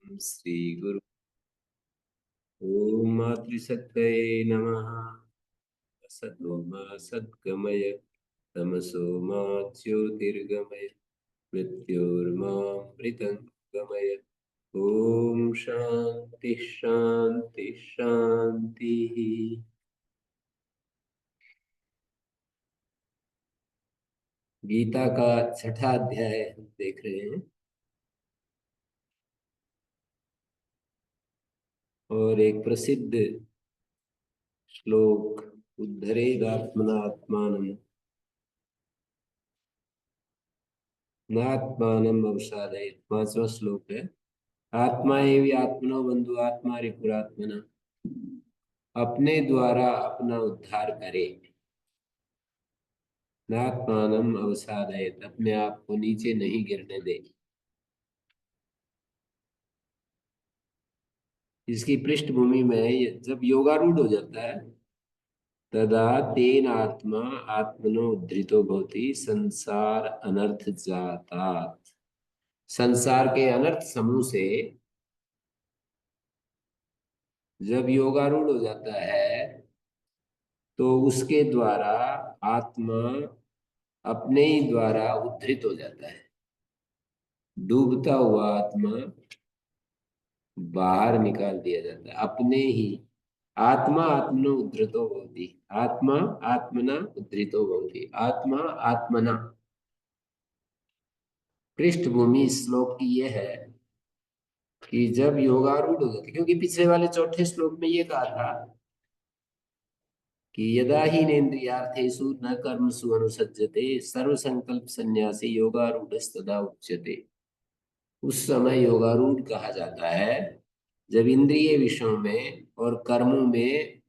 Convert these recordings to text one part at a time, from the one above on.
श्री गुरु ओम मातृशक्तये नमः। असतो मा सद्गमय तमसो मा ज्योतिर्गमय मृत्योर्मामृतंगमय। ओम शांति शांति शांति। गीता का छठा अध्याय हम देख रहे हैं और एक प्रसिद्ध श्लोक उद्धरेदात्मनात्मानं नात्मानम् अवसादयेत्, पांचवा श्लोक है। आत्मा एवं आत्मनो बंधु आत्मा रिपुरात्मना, अपने द्वारा अपना उद्धार करे। नात्मानम अवसादयेत्, अपने आप को नीचे नहीं गिरने दे। इसकी पृष्ठभूमि में जब योगारूढ़ हो जाता है, तदा तेन आत्मा आत्मनो उद्धृतो भवति संसार अनर्थ जातात्। संसार के अनर्थ समूह से जब योगारूढ़ हो जाता है, तो उसके द्वारा आत्मा अपने ही द्वारा उद्धृत हो जाता है। डूबता हुआ आत्मा बाहर निकाल दिया जाता है अपने ही। आत्मा आत्मनो उद्धृतो भवति, आत्मा आत्मना उद्धृतो भवति, आत्मा आत्मना। पृष्ठभूमि इस श्लोक की यह है कि जब योगारूढ़ हो जाते, क्योंकि पिछले वाले चौथे श्लोक में ये कहा था कि यदा ही नेन्द्रियार्थेषु न कर्मसु अनुसज्जते सर्व संकल्प संन्यासी योगारूढ़स्तदा उच्यते। उस समय योगारूढ़ कहा जाता है जब इंद्रिय विषयों में और कर्मों में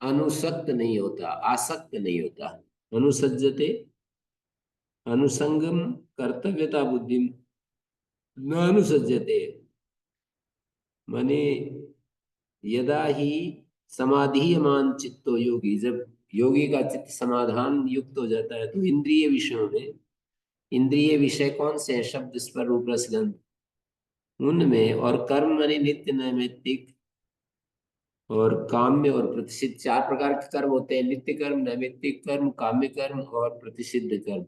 अनुसक्त नहीं होता, आसक्त नहीं होता। अनुसज्जते अनुसंगम कर्तव्यता बुद्धि न अनुसज्जते, माने यदा ही समाधीयमान चित्तो योगी, जब योगी का चित्त समाधान युक्त हो जाता है, तो इंद्रिय विषयों में, इंद्रिय विषय कौन से हैं? शब्द स्पर्श रूप रस गंध, उनमें, और कर्म माने नित्य नैमित्तिक और काम्य और प्रतिषिद्ध, चार प्रकार के कर्म होते हैं। नित्य कर्म, नैमित्तिक कर्म, काम्य कर्म और प्रतिषिद्ध कर्म।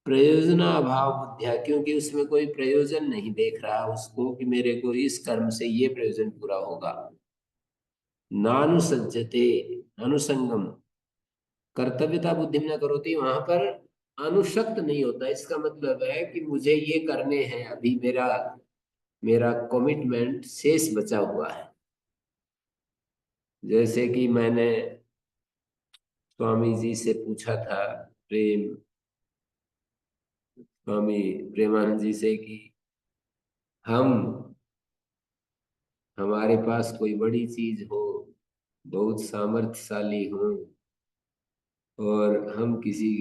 प्रयोजनाभाव बुद्धिया, क्योंकि उसमें कोई प्रयोजन नहीं देख रहा उसको कि मेरे को इस कर्म से ये प्रयोजन पूरा होगा। नानुसज्जते अनुसंगम कर्तव्यता बुद्धि न करोति, वहां पर अनुशक्त नहीं होता। इसका मतलब है कि मुझे ये करने हैं, अभी मेरा मेरा कमिटमेंट शेष बचा हुआ है। जैसे कि मैंने स्वामी जी से पूछा था, प्रेम स्वामी प्रेमानंद जी से, कि हम हमारे पास कोई बड़ी चीज हो, बहुत सामर्थ्यशाली हो, और हम किसी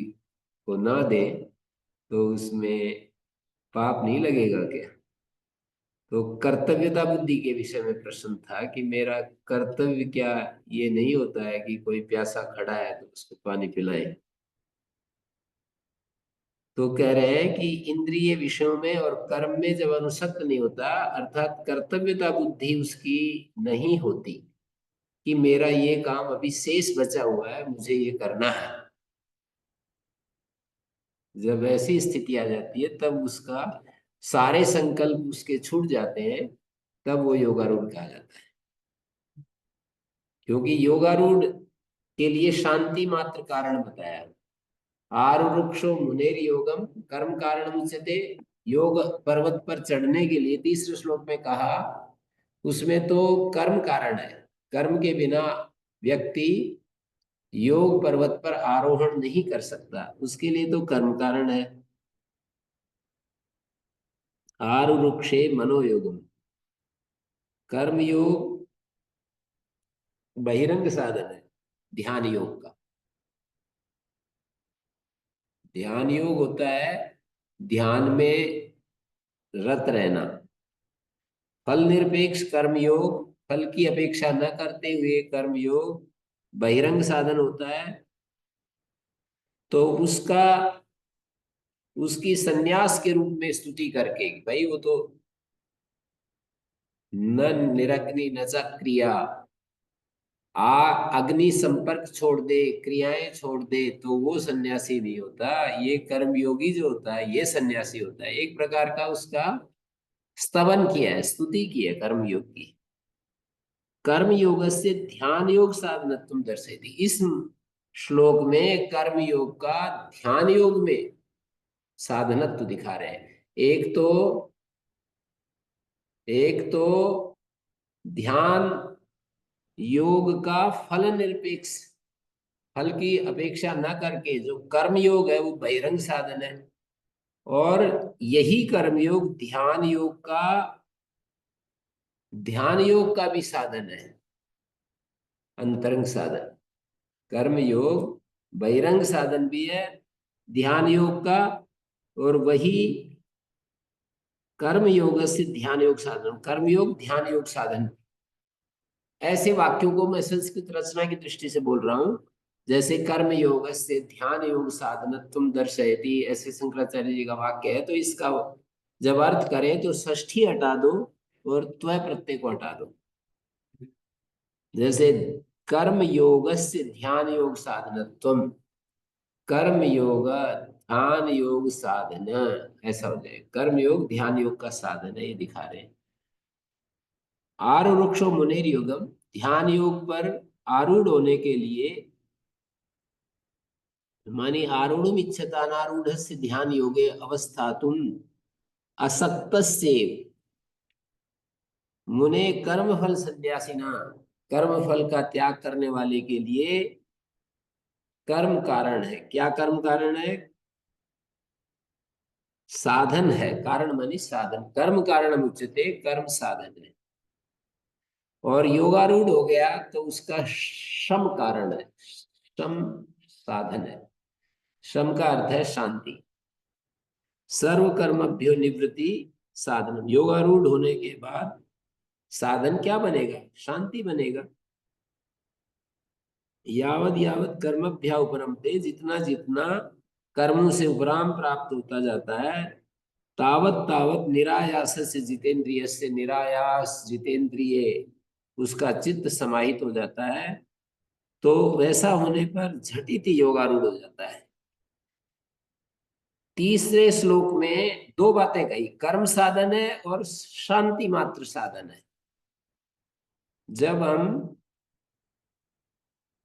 को ना दें, तो उसमें पाप नहीं लगेगा क्या? तो कर्तव्यता बुद्धि के विषय में प्रश्न था कि मेरा कर्तव्य क्या ये नहीं होता है कि कोई प्यासा खड़ा है तो उसको पानी पिलाएं। तो कह रहे हैं कि इंद्रिय विषयों में और कर्म में जब अनुसक्त नहीं होता, अर्थात कर्तव्यता बुद्धि उसकी नहीं होती कि मेरा ये काम अभी शेष बचा हुआ है, मुझे ये करना है। जब ऐसी स्थिति आ जाती है, तब उसका सारे संकल्प उसके छूट जाते हैं, तब वो योगारूढ़ कहा जाता है। क्योंकि योगारूढ़ के लिए शांति मात्र कारण बताया। आरुरुक्षो मुनेर योगम कर्म कारण उच्यते। योग पर्वत पर चढ़ने के लिए तीसरे श्लोक में कहा, उसमें तो कर्म कारण है। कर्म के बिना व्यक्ति योग पर्वत पर आरोहण नहीं कर सकता, उसके लिए तो कर्म कारण है। आरुरुक्षे मनोयोगम, कर्म योग बहिरंग साधन है ध्यान योग का। ध्यान योग होता है ध्यान में रत रहना। फल निरपेक्ष कर्म योग, फल की अपेक्षा न करते हुए कर्म योग बहिरंग साधन होता है। तो उसका, उसकी संन्यास के रूप में स्तुति करके, भाई वो तो न निरग्नि न च क्रिया, आ अग्नि संपर्क छोड़ दे, क्रियाएं छोड़ दे, तो वो सन्यासी नहीं होता। ये कर्मयोगी जो होता है ये सन्यासी होता है। एक प्रकार का उसका स्तवन किया है, स्तुति की है कर्मयोग की। कर्म योग से ध्यान योग साधनत्व दर्शयति। इस श्लोक में कर्म योग का ध्यान योग में साधनत्व दिखा रहे हैं। एक तो ध्यान योग का फल निरपेक्ष, फल की अपेक्षा न करके जो कर्म योग है वो बहिरंग साधन है, और यही कर्मयोग ध्यान योग का भी साधन है, अंतरंग साधन। कर्म योग बहिरंग साधन भी है ध्यान योग का, और वही कर्म योग से ध्यान योग साधन, कर्म योग ध्यान योग साधन। ऐसे वाक्यों को मैं संस्कृत रचना की दृष्टि से बोल रहा हूं। जैसे कर्म योग से ध्यान योग साधनत्वम दर्शयति, ऐसे शंकराचार्य जी का वाक्य है। तो इसका जब अर्थ करें तो षष्ठी हटा दो और त्वय प्रत्यय को हटा दो। जैसे कर्म योग से ध्यान योग साधनत्वम, कर्म योग ध्यान योग साधन, ऐसा हो जाए। कर्म योग ध्यान योग का साधन है, ये दिखा रहे हैं। आरुक्षो मुनेर योगम, ध्यान योग पर आरूढ़ होने के लिए, मानी आरूढ़ इच्छता अनारूढ़ से ध्यान योगे अवस्था तुम असक्त से मुने कर्म फल संन्यासिना, कर्म फल का त्याग करने वाले के लिए कर्म कारण है। क्या कर्म कारण है? साधन है। कारण मानी साधन, कर्म कारण उच्यते, कर्म साधन है। और योगारूढ़ हो गया तो उसका श्रम कारण है, श्रम साधन है। श्रम का अर्थ है शांति। सर्व कर्मभ्यो निवृत्ति साधन, योगारूढ़ होने के बाद साधन क्या बनेगा? शांति बनेगा। यावद यावत कर्मभ्या उपरमते, जितना जितना कर्मों से उपराम प्राप्त होता जाता है, तावत तावत निरायास से जितेंद्रिय से, निरायास जितेंद्रिय उसका चित्त समाहित हो जाता है। तो वैसा होने पर झटिति योगारूढ़ हो जाता है। तीसरे श्लोक में दो बातें कही, कर्म साधन है और शांति मात्र साधन है। जब हम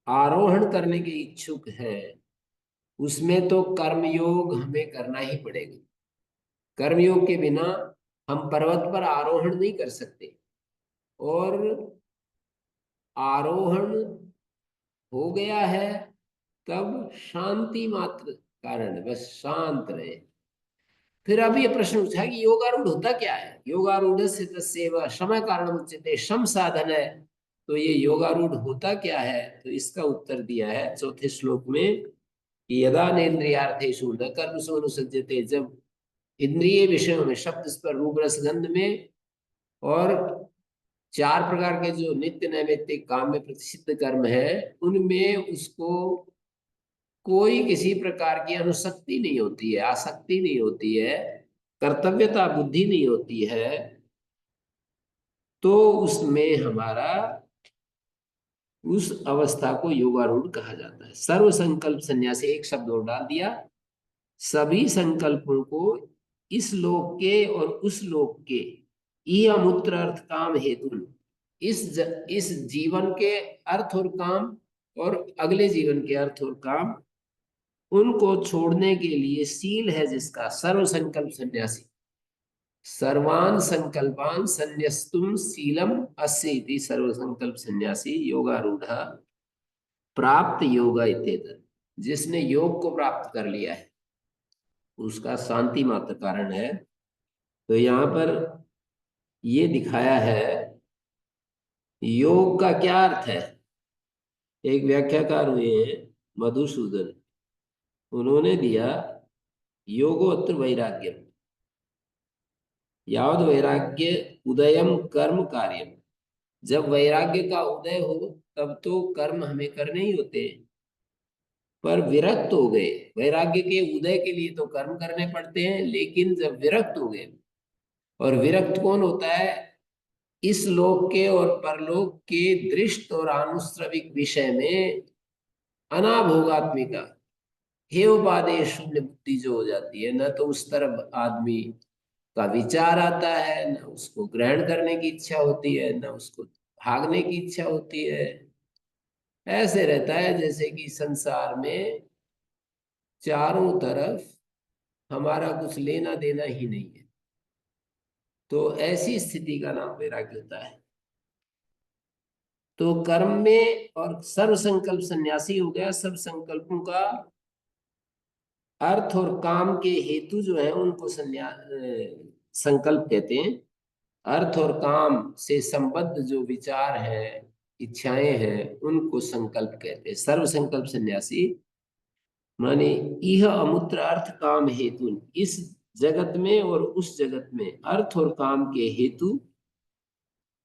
आरोहण करने के इच्छुक हैं उसमें तो कर्मयोग हमें करना ही पड़ेगा। कर्मयोग के बिना हम पर्वत पर आरोहण नहीं कर सकते। और आरोहण हो गया है तब शांति मात्र कारण, बस शांत रहे। फिर अब ये प्रश्न उठा कि योगारूढ़ होता क्या है? योगारूढ़ से तस्यैव शम कारण उच्यते, शम साधन है। तो ये योगारूढ़ होता क्या है? तो इसका उत्तर दिया है चौथे श्लोक में कि यदा नेन्द्रियार्थेषु न कर्मसु अनुसज्जते, जब इंद्रिय विषयों में, शब्द स्पर्श रूप रस गंध में, और चार प्रकार के जो नित्य नैमित्तिक काम में प्रतिषिद्ध कर्म है उनमें उसको कोई किसी प्रकार की अनुसक्ति नहीं होती है, आसक्ति नहीं होती है, कर्तव्यता बुद्धि नहीं होती है, तो उसमें हमारा उस अवस्था को योगारूढ़ कहा जाता है। सर्व संकल्प संन्यासी, एक शब्द और डाल दिया, सभी संकल्पों को इस लोक के और उस लोक के इयमुत्र अर्थ काम हेतु, इस जीवन के अर्थ और काम और अगले जीवन के अर्थ और काम, उनको छोड़ने के लिए सील है जिसका, सर्व संकल्प संन्यासी। सर्वान संकल्पान संन्यस्तुम सीलम अस्य इति, सर्व संकल्प संन्यासी योगारूढ़ प्राप्त योगा इत्येतत्, जिसने योग को प्राप्त कर लिया है उसका शांति मात्र कारण है। तो यहाँ पर ये दिखाया है योग का क्या अर्थ है। एक व्याख्याकार हुए हैं मधुसूदन, उन्होंने दिया योगो अत्र वैराग्यम, यावद वैराग्य उदयम कर्म कार्यम, जब वैराग्य का उदय हो तब तो कर्म हमें करने ही होते हैं। पर विरक्त हो गए, वैराग्य के उदय के लिए तो कर्म करने पड़ते हैं, लेकिन जब विरक्त हो गए, और विरक्त कौन होता है? इस लोक के और परलोक के दृष्ट और आनुश्रविक विषय में अनाभोगात्मिका हे उपादेय शून्य बुद्धि जो हो जाती है, न तो उस तरफ आदमी का विचार आता है, न उसको ग्रहण करने की इच्छा होती है, न उसको भागने की इच्छा होती है। ऐसे रहता है जैसे कि संसार में चारों तरफ हमारा कुछ लेना देना ही नहीं है। तो ऐसी स्थिति का नाम वैराग्य होता है। तो कर्म में और सर्व संकल्प सन्यासी हो गया। सब संकल्पों का अर्थ और काम के हेतु जो है उनको संकल्प कहते हैं। अर्थ और काम से संबद्ध जो विचार है, इच्छाएं हैं, उनको संकल्प कहते हैं। सर्व संकल्प सन्यासी माने यह अमूत्र अर्थ काम हेतु, इस जगत में और उस जगत में अर्थ और काम के हेतु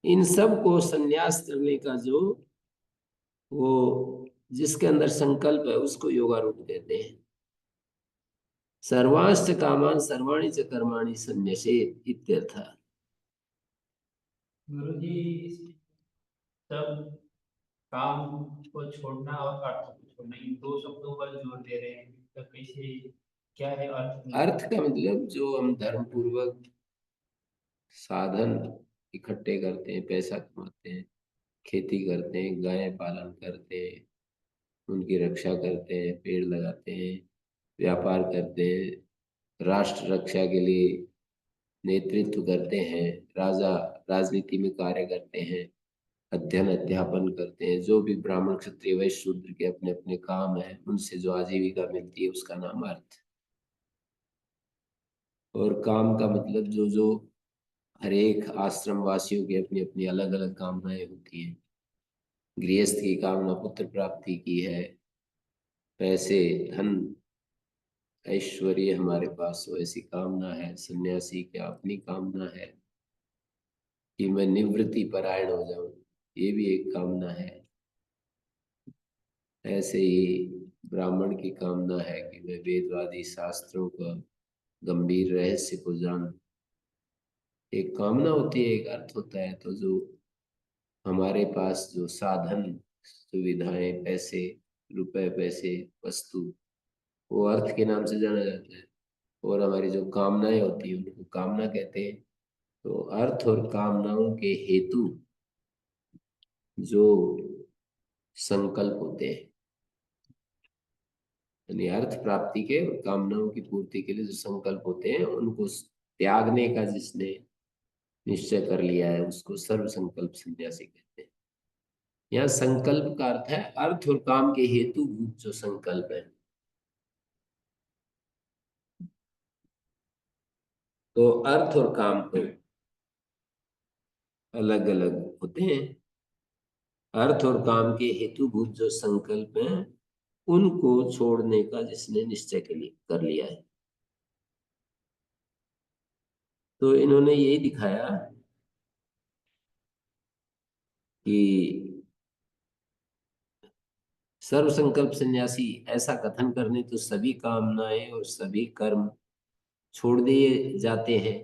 इन सब को संन्यास करने का जो वो जिसके अंदर संकल्प है उसको योगारूढ़ कहते हैं। सर्वांश्च कामान सर्वाणि च कर्माणि संन्यसेत इत्यर्थ। गुरु जी, सब काम को छोड़ना और अर्थ को छोड़ना, इन दो शब्दों पर जोर दे रहे हैं, तो कैसे, क्या है अर्थ में? अर्थ का मतलब जो हम धर्म पूर्वक साधन इकट्ठे करते हैं, पैसा कमाते हैं, खेती करते हैं, गाय पालन करते हैं, उनकी रक्षा करते हैं, पेड़ लगाते हैं, व्यापार करते हैं, राष्ट्र रक्षा के लिए नेतृत्व करते हैं, राजा राजनीति में कार्य करते हैं, अध्ययन अध्यापन करते हैं, जो भी ब्राह्मण क्षत्रिय वैश्य शूद्र के अपने अपने काम है, उनसे जो आजीविका मिलती है उसका नाम अर्थ। और काम का मतलब जो जो हर एक आश्रम वासियों की अपनी अपनी अलग अलग कामनाएं होती हैं। गृहस्थ की कामना पुत्र प्राप्ति की है, पैसे धन ऐश्वर्य हमारे पास हो ऐसी कामना है। सन्यासी की अपनी कामना है कि मैं निवृत्ति परायण हो जाऊं, ये भी एक कामना है। ऐसे ही ब्राह्मण की कामना है कि मैं वेदवादी शास्त्रों का गंभीर रहस्य को जानूं। एक कामना होती है, एक अर्थ होता है। तो जो हमारे पास जो साधन सुविधाएं, पैसे, रुपए पैसे, वस्तु, वो अर्थ के नाम से जाना जाता है। और हमारी जो कामनाएं होती हैं उनको कामना कहते हैं। तो अर्थ और कामनाओं के हेतु जो संकल्प होते हैं, यानी अर्थ प्राप्ति के और कामनाओं की पूर्ति के लिए जो संकल्प होते हैं, उनको त्यागने का जिसने निश्चय कर लिया है उसको सर्व संकल्प सन्यासी कहते हैं। यहाँ संकल्प का अर्थ है अर्थ और काम के हेतु भूत जो संकल्प है। तो अर्थ और काम तो अलग अलग होते हैं। अर्थ और काम के हेतुभूत जो संकल्प हैं उनको छोड़ने का जिसने निश्चय के लिए कर लिया है। तो इन्होंने यही दिखाया कि सर्व संकल्प सन्यासी ऐसा कथन करने तो सभी कामनाएं और सभी कर्म छोड़ दिए जाते हैं।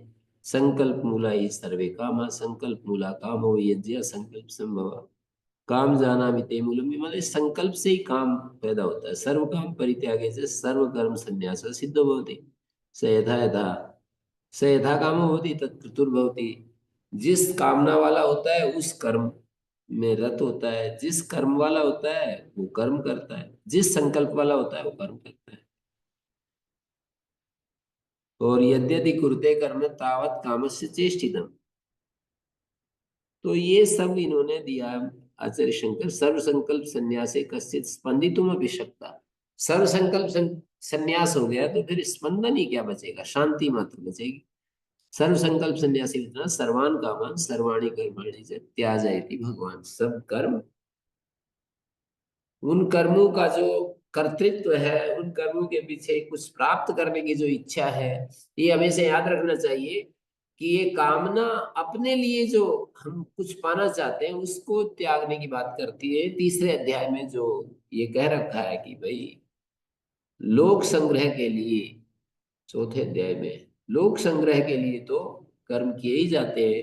संकल्प मूला ही सर्वे कामा संकल्प मूला कामो यज्ञ संकल्प संभव काम जाना भी ते मूलम। मतलब संकल्प से ही काम पैदा होता है। सर्व काम परित्यागे से सर्व कर्म संन्यास सिद्धो भवति स यथा यथा स यथा कामो भवति तत्क्रतुर्भवति। जिस कामना वाला होता है उस कर्म में रत होता है, जिस कर्म वाला होता है वो कर्म करता है, जिस संकल्प वाला होता है वो कर्म करता है। और यद्यदि कुरुते कर्म तावत कामस्य चेष्टितम। तो ये सब इन्होंने दिया। आचार्य शंकर सर्व संकल्प संन्यासे कश्चित स्पंदितुम अपि शक्ता। सर्व संकल्प संन्यास हो गया तो फिर स्पंदन ही क्या बचेगा, शांति मात्र बचेगी। सर्व संकल्प संन्यासी विद्वान सर्वान कामान सर्वाणी कर्माणि च त्याजयति भगवान। सब कर्म, उन कर्मों का जो कर्तृत्व है, उन कर्मों के पीछे कुछ प्राप्त करने की जो इच्छा है, ये हमेशा याद रखना चाहिए कि ये कामना अपने लिए जो हम कुछ पाना चाहते हैं उसको त्यागने की बात करती है। तीसरे अध्याय में जो ये कह रखा है कि भाई लोक संग्रह के लिए, चौथे अध्याय में लोक संग्रह के लिए तो कर्म किए ही जाते हैं।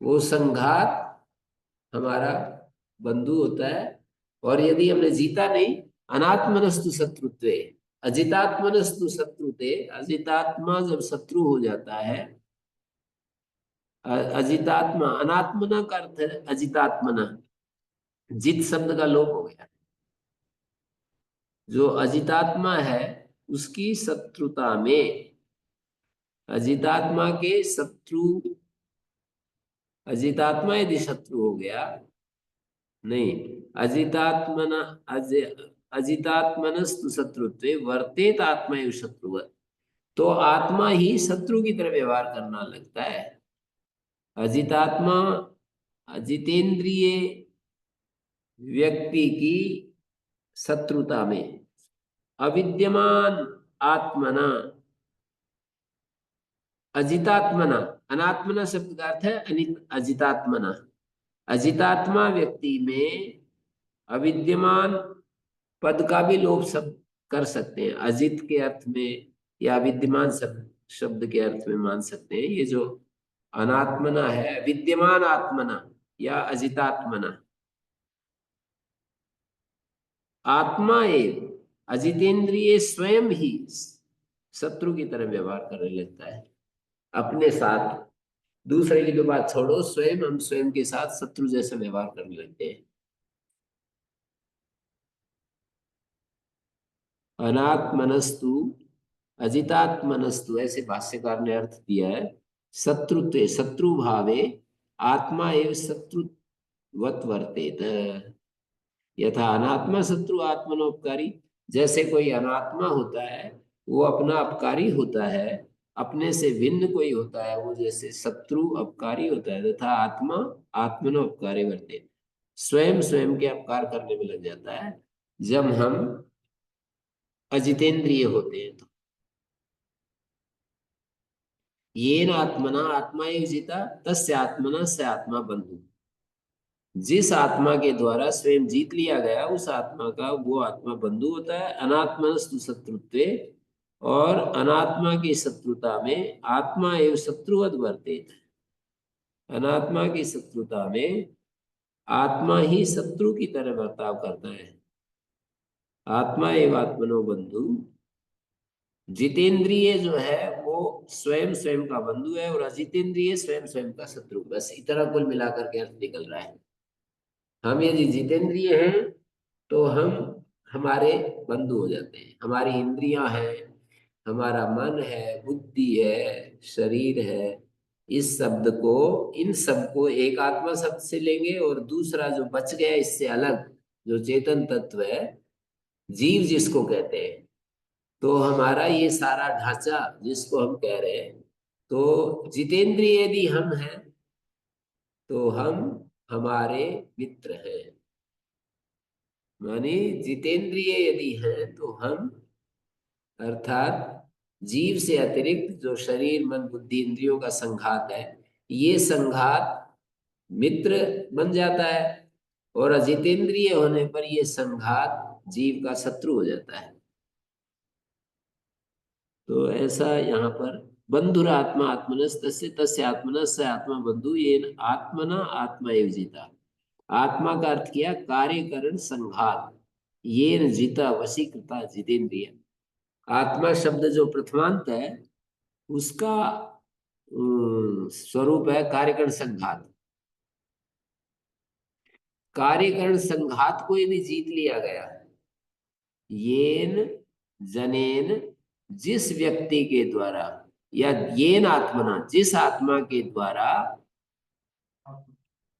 वो संघात हमारा बंधु होता है। और यदि हमने जीता नहीं, अनात्मनस्तु शत्रुत्वे, अजितात्मनस्तु शत्रुते, अजितात्मा जब शत्रु हो जाता है, अजितात्मा, अनात्मना का अर्थ है अजितात्मना, जित शब्द का लोप हो गया। जो अजितात्मा है उसकी शत्रुता में, अजितात्मा के शत्रु, अजितात्मा यदि शत्रु हो गया, नहीं, अजितात्मना, अज अजितात्मनस्तु शत्रुत्वे वर्तेत आत्मा एव शत्रु, तो आत्मा ही शत्रु की तरह व्यवहार करना लगता है। अजितात्मा, अजितेंद्रिय व्यक्ति की शत्रुता में, अविद्यमान आत्मना, अजितात्मना, अनात्मना शब्द का अर्थ है अजितात्मना, अजितात्मा व्यक्ति में अविद्यमान पद का भी लोप शब्द कर सकते हैं, अजित के अर्थ में या विद्यमान शब्द शब्द के अर्थ में मान सकते हैं। ये जो अनात्मना है, विद्यमान आत्मना या अजितात्मना, आत्मा एव अजितेंद्रिय स्वयं ही शत्रु की तरह व्यवहार करने लगता है अपने साथ। दूसरे की तो बात छोड़ो, स्वयं हम स्वयं के साथ शत्रु जैसा व्यवहार करने लगते हैं। अनात्मनस्तु अजितात्मनस्तु, ऐसे भाष्यकार ने अर्थ दिया है। शत्रुत्वे, शत्रु भावे आत्मा एवं शत्रुवत वर्तेत, यथा अनात्मा शत्रु आत्मनोपकारी, जैसे कोई अनात्मा होता है वो अपना अपकारी होता है, अपने से भिन्न कोई होता है वो जैसे शत्रु अपकारी होता है, तथा आत्मा आत्मनोपकारी वर्तेत, स्वयं स्वयं के अपकार करने में लग जाता है जब हम अजितेंद्रिय होते हैं। तो येन आत्मना आत्मा एव जिता तस्य आत्मना स आत्मा बंधु, जिस आत्मा के द्वारा स्वयं जीत लिया गया उस आत्मा का वो आत्मा बंधु होता है। अनात्मनस्तु शत्रुत्वे, और अनात्मा की शत्रुता में आत्मा एवं शत्रुवद वर्तेत, अनात्मा की शत्रुता में आत्मा ही शत्रु की तरह बर्ताव करता है। आत्मा एवं आत्मनो बंधु, जितेंद्रिय जो है वो स्वयं स्वयं का बंधु है, और अजितेंद्रिय स्वयं स्वयं का शत्रु। बस इतना कुल मिलाकर के अर्थ निकल रहा है। हम यदि जितेंद्रिय हैं तो हम हमारे बंधु हो जाते हैं। हमारी इंद्रियां हैं, हमारा मन है, बुद्धि है, शरीर है, इस शब्द को, इन सबको एक आत्मा शब्द से लेंगे, और दूसरा जो बच गया इससे अलग जो चेतन तत्व है, जीव जिसको कहते हैं, तो हमारा ये सारा ढांचा जिसको हम कह रहे हैं, तो जितेंद्रिय यदि हम हैं तो हम हमारे मित्र हैं। माने जितेंद्रिय यदि हैं तो हम, अर्थात जीव से अतिरिक्त जो शरीर मन बुद्धि इंद्रियों का संघात है, ये संघात मित्र बन जाता है, और अजितेंद्रिय होने पर यह संघात जीव का शत्रु हो जाता है। तो ऐसा यहाँ पर बंधुर आत्मा आत्मनस तस्य तस्य आत्मना स आत्मा बंधु, ये आत्मना आत्मा एव जीता। आत्मा का अर्थ किया कार्यकरण संघात, ये न जीता वशीकृता जितेंद्रिय। आत्मा शब्द जो प्रथमांत है उसका स्वरूप है कार्यकरण संघात। कार्यकरण संघात को यदि जीत लिया गया, येन जनेन, जिस व्यक्ति के द्वारा, या येन आत्मना, जिस आत्मा के द्वारा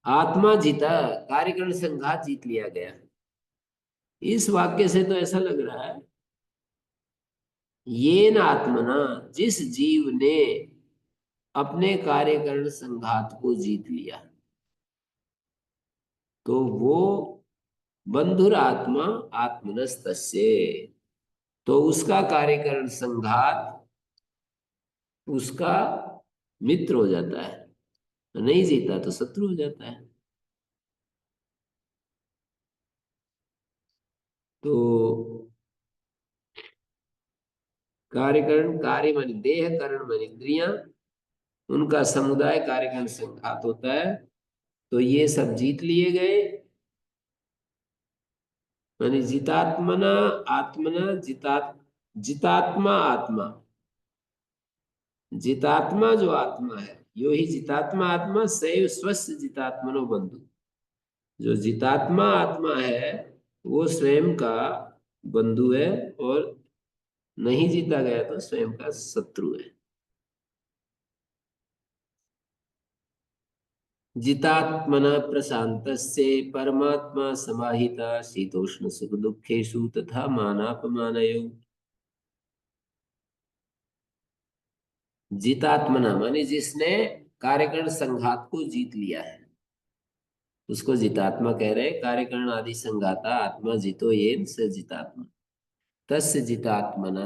आत्मा जीता, कार्यकरण संघात जीत लिया गया। इस वाक्य से तो ऐसा लग रहा है, येन आत्मना, जिस जीव ने अपने कार्यकरण संघात को जीत लिया, तो वो बंधुर आत्मा आत्मनस्तस्य, तो उसका कार्यकरण संघात उसका मित्र हो जाता है, नहीं जीता तो शत्रु हो जाता है। तो कार्यकरण, कार्य मन देह, करण मन इंद्रियां, उनका समुदाय कार्यकरण संघात होता है। तो ये सब जीत लिए गए, माने जितात्मना आत्मना जितात्मा आत्मा, जितात्मा जो आत्मा है, यो ही जितात्मा आत्मा सैव स्वस्थ जितात्मनो बंधु। जो जितात्मा आत्मा है वो स्वयं का बंधु है, और नहीं जीता गया तो स्वयं का शत्रु है। जितात्मना प्रशांतस्य परमात्मा समाहिता शीतोष्ण सुख दुखेषु तथा मानापमानयोः। जितात्मना माने जिसने कार्यकरण संघात को जीत लिया है, उसको जितात्मा कह रहे। कार्यकरण आदि संघाता आत्मा जितो येन स जितात्मा, तस्य जितात्मना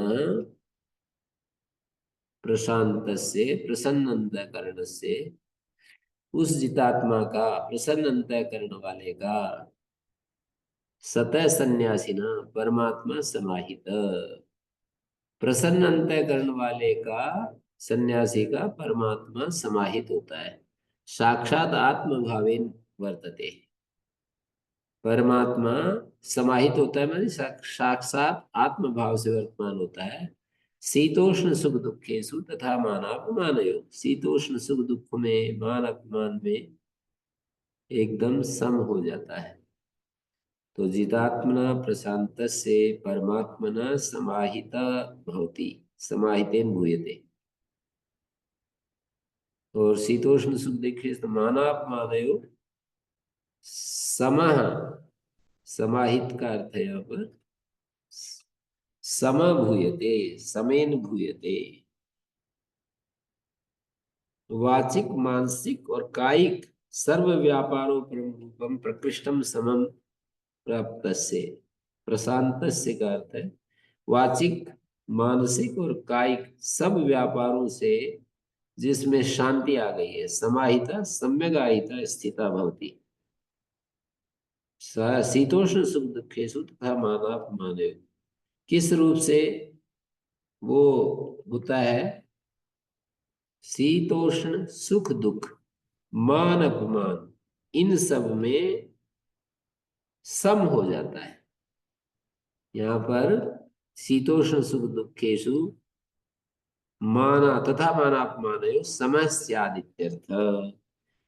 प्रशांतस्य प्रसन्नंतःकरणस्य, उस जितात्मा का, प्रसन्न अंतःकरण वाले का, सतः सन्यासीना परमात्मा समाहित, प्रसन्न अंतःकरण वाले का, सन्यासी का परमात्मा समाहित होता है। साक्षात आत्मभावेन वर्तते, परमात्मा समाहित होता है माने साक्षात आत्मभाव से वर्तमान होता है। शीतोष्ण सुख दुखेषु तथा मानापमानयोः, शीतोष्ण सुख दुख में, मान अपमान में एकदम सम हो जाता है। तो जितात्मना प्रशांतस्य परमात्मना समाहिता भवति, समाहितेन भूयते। और शीतोष्ण सुख दुखेषु मानापमानयोः समः, समाहित का अर्थ है यहाँ पर समभूयते, समेन भूयते। वाचिक मानसिक और कायिक सर्व व्यापारों रूपम प्रकृष्टम समम प्राप्तस्य, प्रशांतस्य का अर्थ है वाचिक मानसिक और कायिक सब व्यापारों से जिसमें शांति आ गई है। समाहिता सम्यक आहिता स्थिता भवति, शीतोष्ण सुख दुखेषु तथा मानापमानयोः। किस रूप से वो होता है? शीतोष्ण सुख दुख मान अपमान इन सब में सम हो जाता है। यहाँ पर शीतोष्ण सुख दुखेषु माना तथा मानापमानयोः समस्यादित्यर्थ,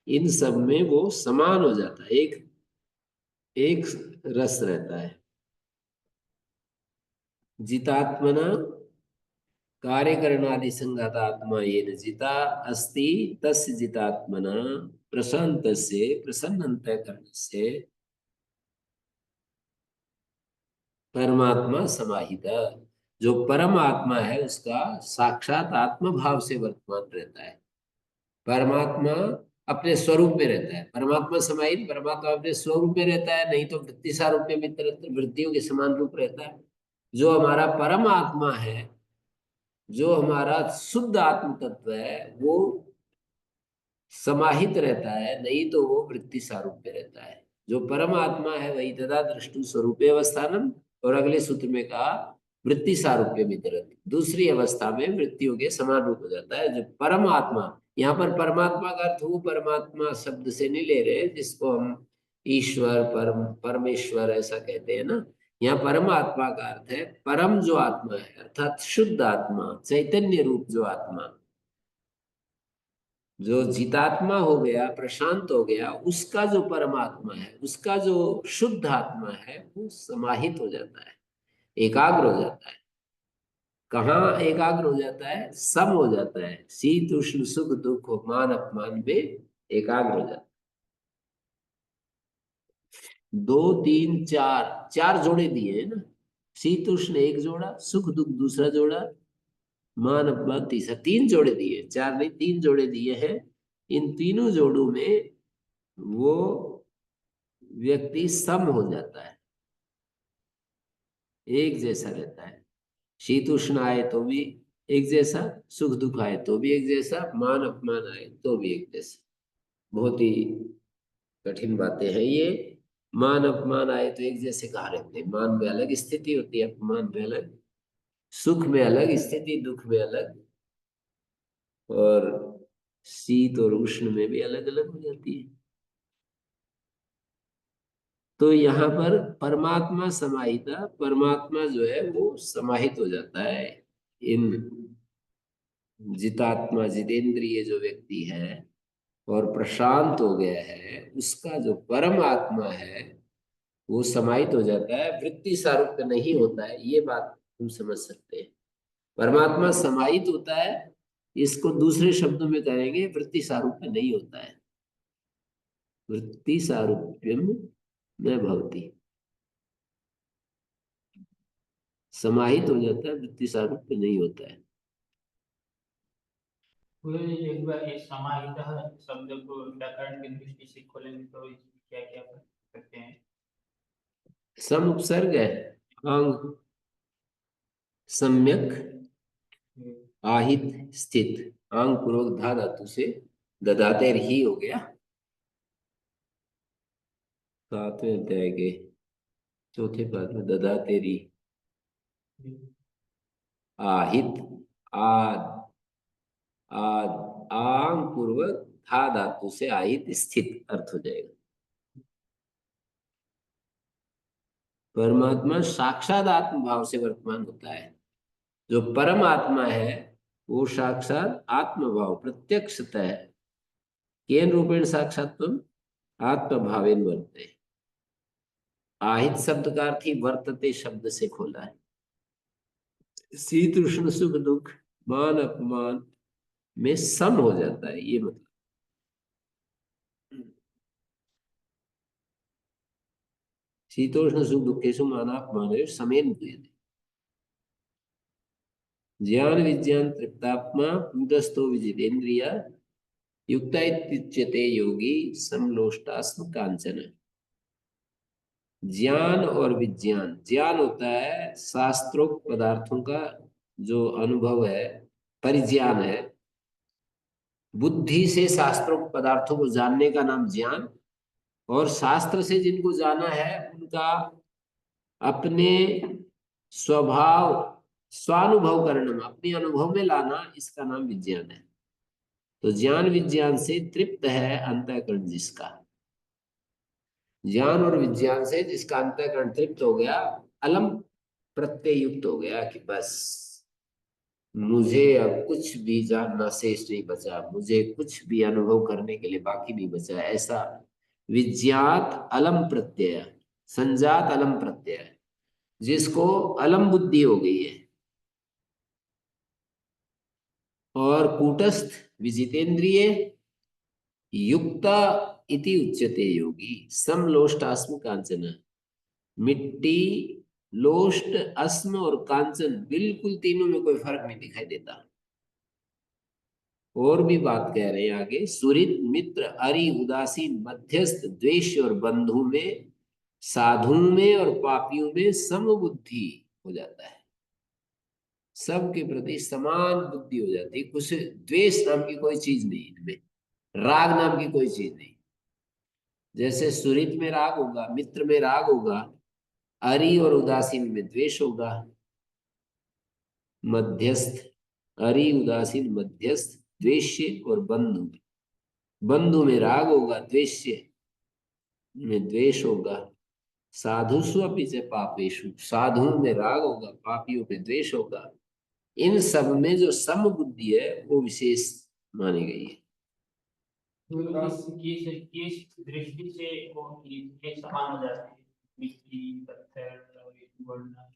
इन सब में वो समान हो जाता है, एक एक रस रहता है। जितात्मना कार्यकरणादि संघातात्मा येन जिता अस्ति तस्य जितात्मना प्रशांतस्य प्रसन्नंतःकरणस्य परमात्मा समाहिता, जो परमात्मा है उसका साक्षात आत्म भाव से वर्तमान रहता है। परमात्मा अपने स्वरूप में रहता है, परमात्मा समाहित, परमात्मा अपने स्वरूप में रहता है, नहीं तो वृत्ति सारूप में वृत्तियों के समान रूप रहता है। जो हमारा परम आत्मा है, जो हमारा शुद्ध आत्म तत्व है, वो समाहित रहता है, नहीं तो वो वृत्ति सारूप में रहता है। जो परमात्मा है वही तदा दृष्टु स्वरूपे अवस्थानम, और अगले सूत्र में कहा वृत्ति सारूप्य वितरत, दूसरी अवस्था में वृत्तियों के समान रूप हो जाता है। जो परमात्मा, यहाँ पर परमात्मा का अर्थ वो परमात्मा शब्द से नहीं ले रहे जिसको हम ईश्वर परम परमेश्वर ऐसा कहते हैं ना। यहाँ परमात्मा का अर्थ है परम जो आत्मा है, अर्थात शुद्ध आत्मा, चैतन्य रूप जो आत्मा, जो जितात्मा हो गया, प्रशांत हो गया, उसका जो परमात्मा है, उसका जो शुद्ध आत्मा है, वो समाहित हो जाता है, एकाग्र हो जाता है। कहाँ एकाग्र हो जाता है? सम हो जाता है, शीत उष्ण सुख दुख मान अपमान में एकाग्र हो जाता है। दो तीन चार, चार जोड़े दिए है ना। शीत उष्ण एक जोड़ा, सुख दुख दूसरा जोड़ा, मान अपमान तीसरा, तीन जोड़े दिए, चार नहीं तीन जोड़े दिए हैं। इन तीनों जोड़ों में वो व्यक्ति सम हो जाता है, एक जैसा रहता है। शीतोष्ण आए तो भी एक जैसा, सुख दुख आए तो भी एक जैसा, मान अपमान आए तो भी एक जैसा। बहुत ही कठिन बातें हैं ये। मान अपमान आए तो एक जैसे कहा रहते हैं, मान में अलग स्थिति होती है, अपमान में अलग, सुख में अलग स्थिति, दुख में अलग। और शीत और उष्ण में भी अलग अलग हो जाती है। तो यहाँ पर परमात्मा समाहिता, परमात्मा जो है वो समाहित हो जाता है इन जितात्मा जितेंद्रिय जो व्यक्ति है और प्रशांत हो गया है, उसका जो परम आत्मा है वो समाहित हो जाता है, वृत्ति सारूप्य नहीं होता है। ये बात हम समझ सकते हैं। परमात्मा समाहित होता है, इसको दूसरे शब्दों में कहेंगे वृत्ति सारूप्य नहीं होता है। वृत्ति सारूप्यम न भवति, समाहित हो जाता है, वृत्ति सारूप्य नहीं होता है। पूरे एक बार ये समाहित शब्द को व्याकरण की दृष्टि से खोलेंगे तो क्या क्या कर सकते हैं? सम उपसर्ग है, अंग सम्यक आहित स्थित, आंग पूर्वक धा धातु से ददातेर ही हो गया। 7वें अध्याय के चौथे पद में ददातेरी आहित, आद आद आंग पूर्वक धा धातु से आहित स्थित अर्थ हो जाएगा। परमात्मा साक्षात आत्म भाव से वर्तमान होता है। जो परम आत्मा है वो साक्षात आत्मभाव प्रत्यक्षतः है। केन रूपेण साक्षात्म आत्मभावेन वर्तते। आहित शब्द का अर्थ ही वर्तते शब्द से खोला है। शीत उष्ण सुख दुख मान अपमान में सम हो जाता है, ये मतलब। शीतोष्ण सुख दुखेषु मानापमानयोः समेन भूयते। ज्ञान विज्ञान तृप्तात्मा कूटस्थो विजितेन्द्रिय युक्ता इत्युच्यते योगी समलोष्टास्म कांचन। ज्ञान और विज्ञान, ज्ञान होता है शास्त्रोक्त पदार्थों का जो अनुभव है, परिज्ञान है। बुद्धि से शास्त्रोक्त पदार्थों को जानने का नाम ज्ञान, और शास्त्र से जिनको जाना है उनका अपने स्वभाव स्वानुभव करणम, अपने अनुभव में लाना, इसका नाम विज्ञान है। तो ज्ञान विज्ञान से तृप्त है अंतःकरण जिसका, ज्ञान और विज्ञान से जिसका अंतःकरण तृप्त हो गया, अलम प्रत्यय युक्त हो गया कि बस मुझे अब कुछ भी जानना शेष नहीं बचा, मुझे कुछ भी अनुभव करने के लिए बाकी नहीं बचा, ऐसा विज्ञात अलम प्रत्यय, संजात अलम प्रत्यय, जिसको अलम बुद्धि हो गई है। और कूटस्थ विजितेंद्रिय युक्ता इति उच्यते योगी समलोष्ट अस्म कांचन। मिट्टी, लोष्ट, अस्म और कांचन, बिल्कुल तीनों में कोई फर्क नहीं दिखाई देता। और भी बात कह रहे हैं आगे, सुहृद मित्र अरि उदासीन मध्यस्थ द्वेष और बंधु में, साधुओं में और पापियों में समबुद्धि हो जाता है। सबके प्रति समान बुद्धि हो जाती है। कुछ द्वेष नाम की कोई चीज नहीं इनमें, राग नाम की कोई चीज नहीं। जैसे सुहृद में राग होगा, मित्र में राग होगा, अरि और उदासीन में द्वेष होगा। मध्यस्थ, अरि उदासीन मध्यस्थ, द्वेष्य और बंधु, बंधु में राग होगा, द्वेष्य में द्वेष होगा। साधुषु अपि च पापेषु, साधुओं में राग होगा, पापियों में द्वेष होगा। इन सब में जो सम बुद्धि है वो विशेष मानी गई है। तो किस दृष्टि से वो ये समान हो जाते हैं? मिट्टी, पत्थर और बोलना,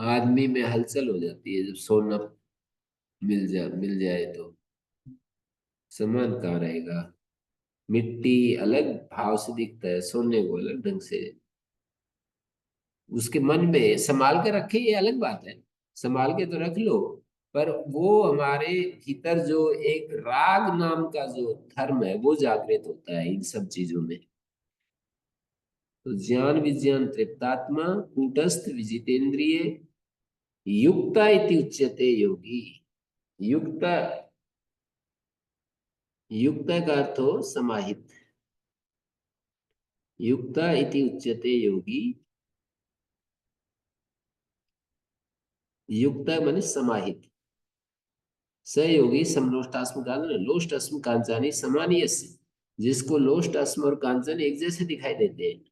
आदमी में हलचल हो जाती है जब सोना मिल जाए तो। समान कहाँ रहेगा? मिट्टी अलग भाव से दिखता है, सोने को अलग ढंग से। उसके मन में संभाल के रखे ये अलग बात है, संभाल के तो रख लो, पर वो हमारे भीतर जो एक राग नाम का जो धर्म है वो जागृत होता है इन सब चीजों में। तो ज्ञान विज्ञान तृप्तात्मा कूटस्थ विजितेंद्रिय युक्ता इति उच्यते योगी। युक्ता, युक्ता का अर्थ हो समाहित, युक्ता इति उच्यते योगी। युक्ता माने समाहित, स योगी समलोष्टास्म कांचन लोष्टास्म कांचानी समानीयस्य, जिसको लोष्टास्म और कांचन एक जैसे दिखाई देते हैं।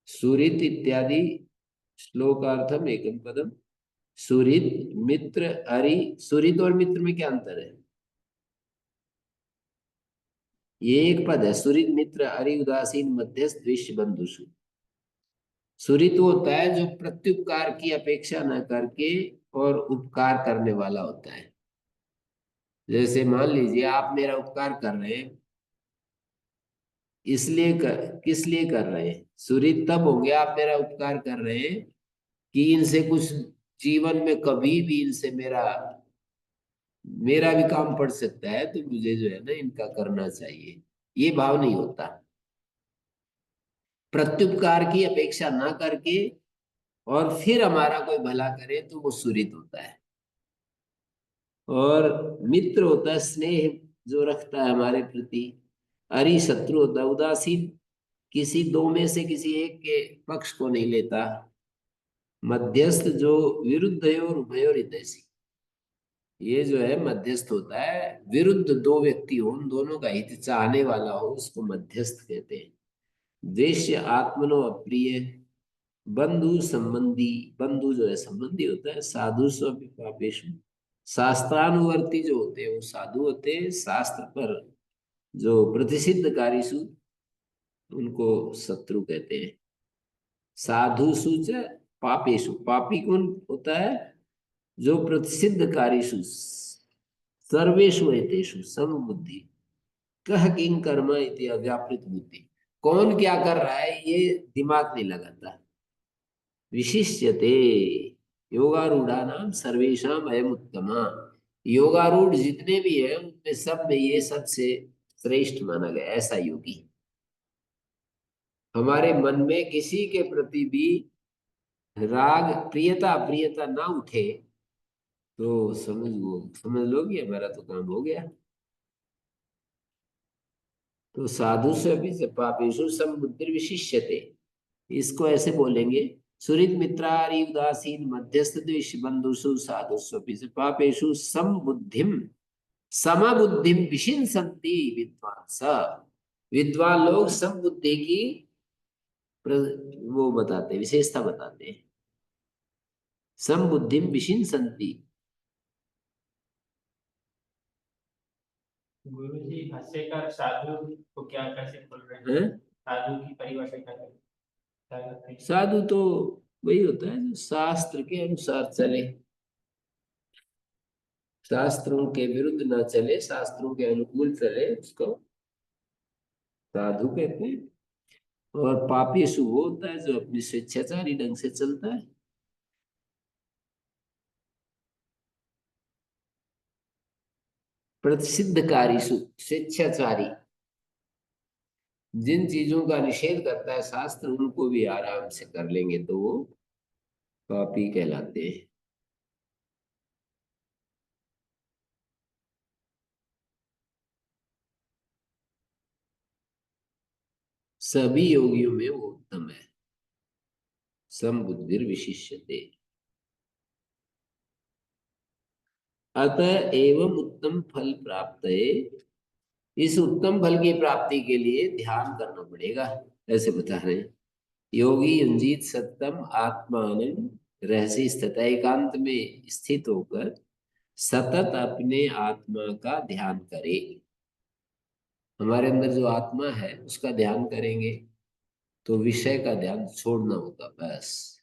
सुहृत इत्यादि श्लोकार्थम एकम पदम। सुहृत मित्र अरि, सुहृत और मित्र में क्या अंतर है? ये एक पद है, सुहृत मित्र अरि उदासीन मध्यस्थ द्वेष्य बंधुषु। सुहृत वो होता है जो प्रत्युपकार की अपेक्षा न करके और उपकार करने वाला होता है। जैसे मान लीजिए आप मेरा उपकार कर रहे हैं, किस लिए कर रहे हैं? सुहृत तब होंगे आप मेरा उपकार कर रहे हैं कि इनसे कुछ जीवन में कभी भी इनसे मेरा मेरा भी काम पड़ सकता है, तो मुझे जो है ना इनका करना चाहिए, ये भाव नहीं होता। प्रत्युपकार की अपेक्षा ना करके और फिर हमारा कोई भला करे तो वो सुहृत होता है। और मित्र होता है स्नेह जो रखता है हमारे प्रति। अरि शत्रु होता है उदासीन, किसी दो में से किसी एक के पक्ष को नहीं लेता। मध्यस्थ जो विरुद्ध है और उभयोर हितैषी, ये जो है मध्यस्थ होता है, विरुद्ध दो व्यक्ति हो उन दोनों का हित चाहने वाला हो उसको मध्यस्थ कहते हैं। द्वेष्य आत्मनो अप्रिय, बंधु संबंधी, बंधु जो है संबंधी होता है। साधु स्वपि पापेषु, शास्त्रानुवर्ती जो होते हैं वो साधु होते हैं, शास्त्र पर जो प्रतिषिद्ध कारीसु उनको शत्रु कहते हैं। साधुषु च पापेषु, पापी कौन होता है? जो प्रतिषिद्ध कारीसु सर्वेषु एतेषु समबुद्धि, कह किं कर्म इति अव्यापृत बुद्धि। कौन क्या कर रहा है ये दिमाग नहीं लगाता। विशिष्यते योगारूढ़ा नाम सर्वेशम अयम उत्तमा, योगारूढ़ जितने भी है उनमें सब में ये सबसे श्रेष्ठ माना गया ऐसा योगी। हमारे मन में किसी के प्रति भी राग प्रियता अप्रियता ना उठे तो समझ लो कि हमारा तो काम हो गया। तो साधु से भी पापेषु समबुद्धि विशिष्यते, इसको ऐसे बोलेंगे। सुहृद मित्रारि उदासीन मध्यस्थ द्वेष बंधुषु साधुषु पापेषु समबुद्धिम, समबुद्धिम विशिंसन्ति विद्वान स। विद्वान लोग समबुद्धि की वो बताते हैं, विशेषता बताते हैं। समबुद्धिम विशिंसन्ति। गुरु जी भाष्यकार साधु को क्या कैसे बोल रहे हैं? हैं? साधु की परिभाषा क्या करते हैं? साधु तो वही होता है जो शास्त्र के अनुसार चले, शास्त्रों के विरुद्ध ना चले, शास्त्रों के अनुकूल चले, उसको साधु कहते हैं। और पापी शुभ होता है जो अपनी स्वेच्छाचारी ढंग से चलता है। प्रतिषिद्धकारी स्वेच्छाचारी, जिन चीजों का निषेध करता है शास्त्र उनको भी आराम से कर लेंगे तो वो पापी कहलाते हैं। सभी योगियों में वो उत्तम है। समबुद्धिर विशिष्यते, अतः एवं उत्तम फल प्राप्त है। इस उत्तम फल की प्राप्ति के लिए ध्यान करना पड़ेगा, ऐसे बता रहे हैं। योगी युंजीत सत्तम आत्मान रहस्य स्थित, एकांत में स्थित होकर सतत अपने आत्मा का ध्यान करे। हमारे अंदर जो आत्मा है उसका ध्यान करेंगे तो विषय का ध्यान छोड़ना होगा बस।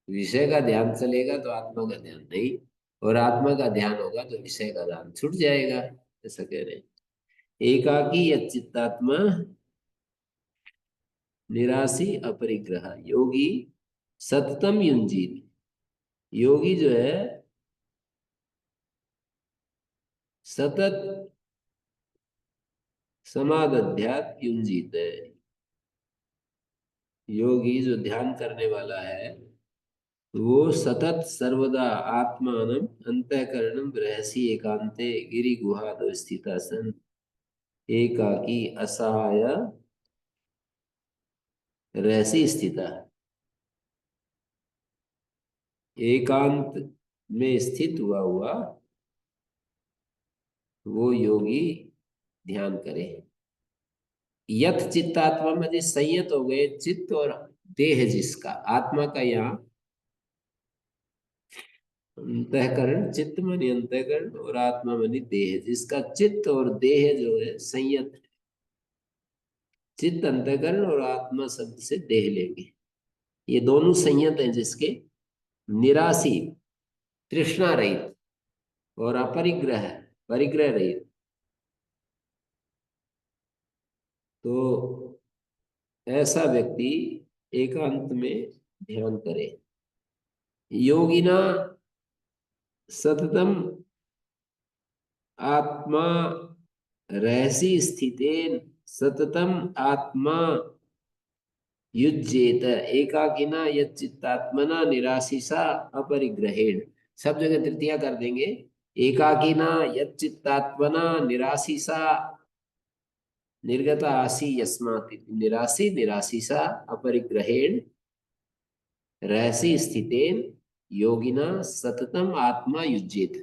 विषय का ध्यान चलेगा तो आत्मा का ध्यान नहीं, और आत्मा का ध्यान होगा तो विषय का ध्यान छूट जाएगा, ऐसा कह रहे हैं। एकाकी यच्चित्तात्मा निराशी अपरिग्रह योगी सततम युंजीत, योगी जो है सतत समाधध्यात युंजीत है। योगी जो ध्यान करने वाला है वो सतत सर्वदा आत्मानम अंतःकरणम रहसी एकांते गिरि गुहादो स्थिता सन एकाकी असहाय रहसी स्थिता। एकांत में स्थित हुआ हुआ वो योगी ध्यान करे। यथ चित्तात्मा में संयत हो गए चित्त और देह, जिसका आत्मा का यहाँ अंतःकरण, चित्त मानी अंतःकरण और आत्मा मानी देह, जिसका चित्त और देह जो है संयत है। चित्त अंतःकरण और आत्मा शब्द से देह लेंगे, ये दोनों संयत हैं, जिसके निराशी, तृष्णा रहित और अपरिग्रह, परिग्रह रहित। तो ऐसा व्यक्ति एकांत में ध्यान करे। योगिना सततम आत्मा रहसी स्थितेन सततम आत्मा युज्येत एकाकिना यच्चित्तात्मना निराशिसा अपरिग्रहेण। सब जगह तृतीया कर देंगे। एकाकिना यच्चित्तात्मना निराशिसा, निर्गता आसी यस्मात्, निराशी निराशिसा अपरिग्रहेण रहसी स्थितेन योगिना सततम आत्मा युज्येत।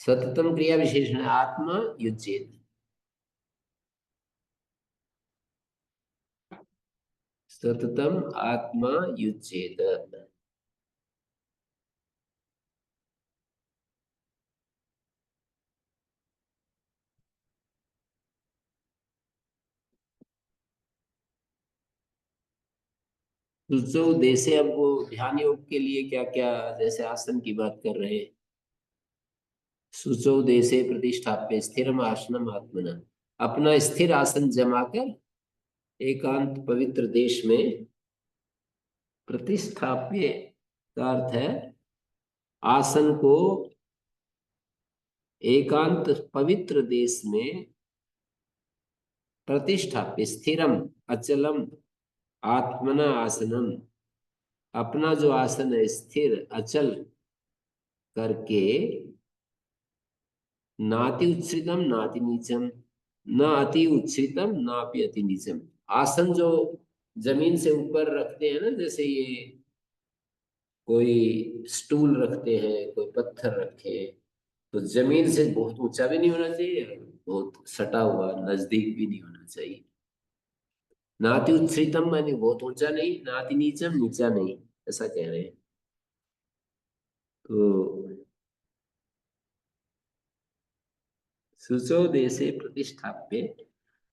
सततम क्रिया विशेषण है, आत्मा युज्येत। सततम आत्मा युज्येत। तो जैसे अब वो ध्यान योग के लिए क्या क्या, जैसे आसन की बात कर रहे हैं। शुचौ देशे प्रतिष्ठाप्य स्थिरम आसनम आत्मना, अपना स्थिर आसन जमाकर एकांत पवित्र देश में, प्रतिष्ठाप्य का अर्थ है आसन को एकांत पवित्र देश में प्रतिष्ठाप्य, स्थिरम अचलम आत्मना आसनम, अपना जो आसन है स्थिर अचल करके, नाति उच्छ्रितम नाति नीचम, न अति उच्छ्रितम नापि अति नीचम। आसन जो जमीन से ऊपर रखते हैं ना, जैसे ये कोई स्टूल रखते हैं, कोई पत्थर रखे, तो जमीन से बहुत ऊंचा भी नहीं होना चाहिए, बहुत सटा हुआ नजदीक भी नहीं होना चाहिए। नाति उच्छ्रितम माने बहुत ऊंचा नहीं, नाति नीचम नीचा नहीं, ऐसा कह रहे हैं। तो शुचो देशे प्रतिष्ठाप्य,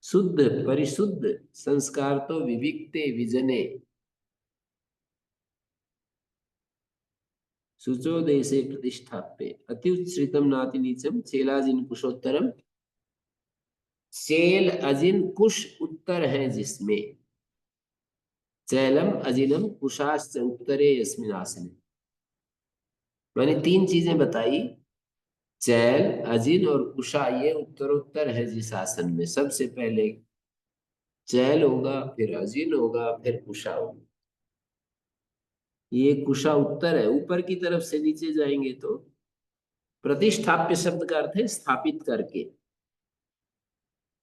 शुद्ध परिशुद्ध संस्कार तो विविक्ते विजने, शुचो देशे प्रतिष्ठाप्य अति उच्छ्रितम नाति नीचम चेलाजिन कुशोत्तरम, चेल अजिन कुश उत्तर है जिसमें, चैलम अजिनम कुशाश्च उत्तरे यस्मिन आसने। मैंने तीन चीजें बताई, चैल अजिन और कुशा, ये उत्तरोत्तर है जिस आसन में। सबसे पहले चैल होगा, फिर अजिन होगा, फिर कुशा होगा। ये कुशा उत्तर है, ऊपर की तरफ से नीचे जाएंगे तो प्रतिष्ठाप्य शब्द का अर्थ है स्थापित करके।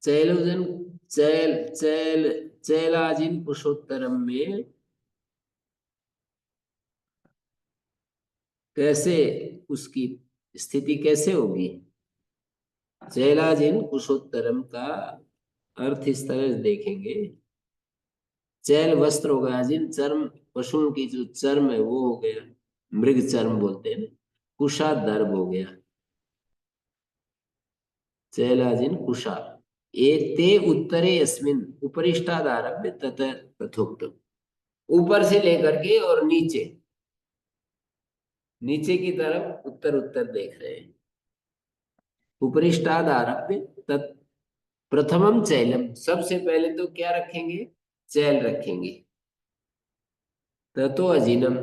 चैलोजन, चैल चैल चैलाजिन पुरुषोत्तरम में कैसे उसकी स्थिति कैसे होगी। चैलाजिन कुशोत्तरम का अर्थ इस तरह से देखेंगे। चैल वस्त्र हो गया, जिन चर्म, पशुओं की जो चर्म है वो हो गया, मृग चर्म बोलते हैं। कुशा दर्भ हो गया, चैलाजिन कुशा। एते उत्तरे यस्मिन उपरिष्टादारभ्य तत तथोक्त, ऊपर से लेकर के और नीचे, नीचे की तरफ उत्तर उत्तर देख रहे हैं। उपरिष्टादारभ्य तत् प्रथमम चैलम, सबसे पहले तो क्या रखेंगे, चैल रखेंगे। ततो अजिनम,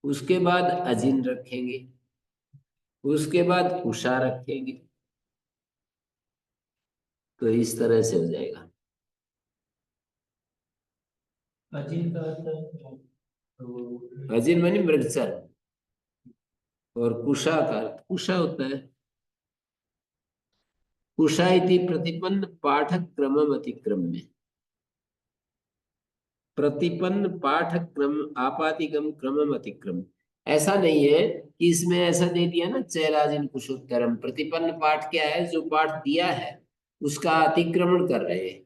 उसके बाद अजिन रखेंगे, उसके बाद कुशा रखेंगे। तो इस तरह से हो जाएगा। अजीब का अर्थ तो अजिन मानी मृगचर, और कुशा का अर्थ कुशा होता है। कुशा इति प्रतिपन्न पाठक क्रमम अतिक्रम्य, प्रतिपन्न पाठक क्रम आपातिकम क्रमम अतिक्रम, ऐसा नहीं है कि इसमें ऐसा दे दिया ना, चैलाजिन कुशोत्तरम, प्रतिपन्न पाठ क्या है, जो पाठ दिया है उसका अतिक्रमण कर रहे हैं।